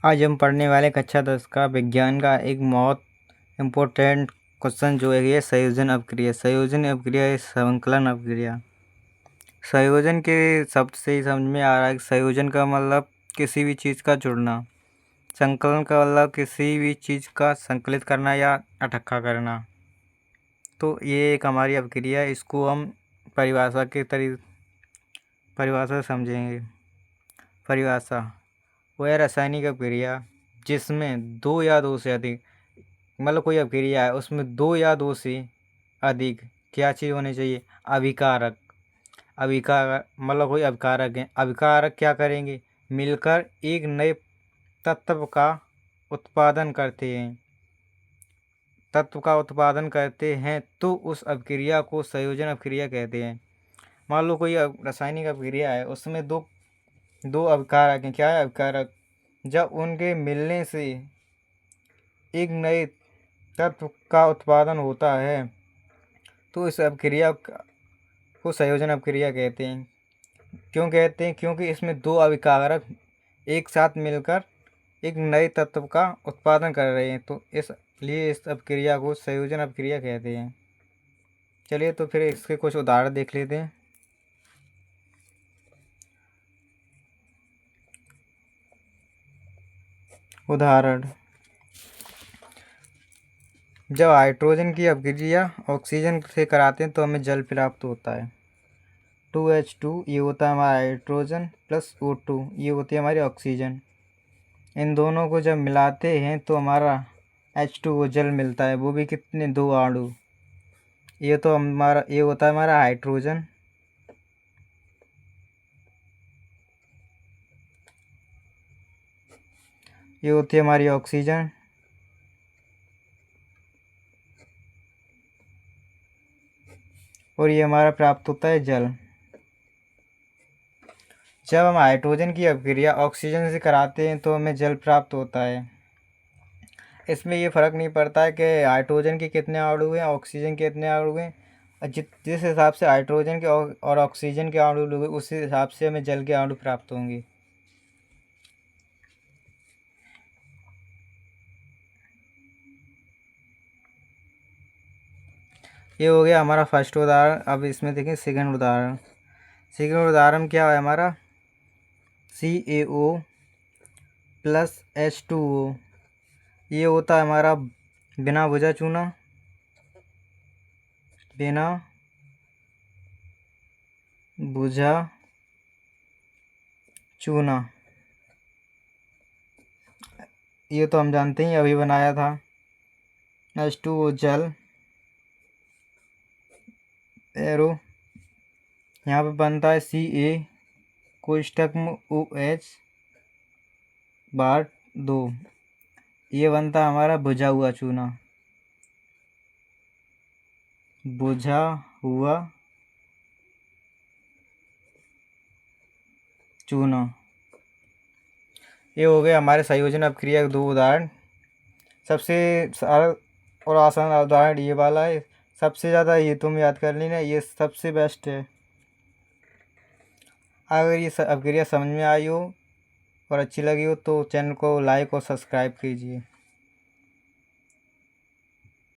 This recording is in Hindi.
आज हम पढ़ने वाले कक्षा 10 का विज्ञान का एक बहुत इम्पोर्टेंट क्वेश्चन जो है ये संयोजन अपक्रिया। संयोजन अपक्रिया या संकलन अपक्रिया। संयोजन के शब्द से ही समझ में आ रहा है कि संयोजन का मतलब किसी भी चीज़ का जुड़ना, संकलन का मतलब किसी भी चीज़ का संकलित करना या इकट्ठा करना। तो ये एक हमारी अपक्रिया है, इसको हम परिभाषा समझेंगे। परिभाषा वह रासायनिक अपक्रिया जिसमें दो या दो से अधिक, मतलब कोई अपक्रिया है उसमें दो या दो से अधिक क्या चीज़ होनी चाहिए, अभिकारक। अभिकारक मतलब कोई अभिकारक है, अभिकारक क्या करेंगे, मिलकर एक नए तत्व का उत्पादन करते हैं। तो उस अपक्रिया को संयोजन अपक्रिया कहते हैं। मान लो कोई रासायनिक अपक्रिया है, उसमें दो दो अभिकारक हैं। क्या है अभिकारक? जब उनके मिलने से एक नए तत्व का उत्पादन होता है तो इस अपक्रिया को संयोजन अपक्रिया कहते हैं। क्यों कहते हैं? क्योंकि इसमें दो अभिकारक एक साथ मिलकर एक नए तत्व का उत्पादन कर रहे हैं, तो इसलिए इस अपक्रिया को संयोजन अपक्रिया कहते हैं। चलिए तो फिर इसके कुछ उदाहरण देख लेते हैं। उदाहरण, जब हाइड्रोजन की अपक्रिया ऑक्सीजन से कराते हैं तो हमें जल प्राप्त होता है। 2H2 ये होता है हमारा हाइड्रोजन प्लस O2 ये होती है हमारी ऑक्सीजन। इन दोनों को जब मिलाते हैं तो हमारा H2O जल मिलता है, वो भी कितने, दो अणु। ये होता है हमारा हाइड्रोजन, ये होती है हमारी ऑक्सीजन, और ये हमारा प्राप्त होता है जल। जब हम हाइड्रोजन की अपक्रिया ऑक्सीजन से कराते हैं तो हमें जल प्राप्त होता है। इसमें ये फ़र्क नहीं पड़ता है कि हाइड्रोजन के कितने अणु हैं, ऑक्सीजन के कितने अणु हैं। जिस हिसाब से हाइड्रोजन के और ऑक्सीजन के अणु लोगे उस हिसाब से हमें जल के अणु प्राप्त होंगे। ये हो गया हमारा फर्स्ट उदाहरण। अब इसमें देखें सेकंड उदाहरण। सेकंड उदाहरण क्या है हमारा, CaO प्लस H2O ये होता है हमारा बिना बुझा चूना। बिना बुझा चूना ये तो हम जानते हैं, अभी बनाया था। H2O जल, एरो यहाँ पे बनता है Ca कोष्ठक में OH बार 2, ये बनता है हमारा बुझा हुआ चूना। बुझा हुआ चूना। ये हो गए हमारे संयोजन अपक्रिया के दो उदाहरण। सबसे सरल और आसान उदाहरण ये वाला है, सबसे ज़्यादा ये तुम याद कर लेना, ये सबसे बेस्ट है। अगर ये अपक्रिया समझ में आई हो और अच्छी लगी हो तो चैनल को लाइक और सब्सक्राइब कीजिए।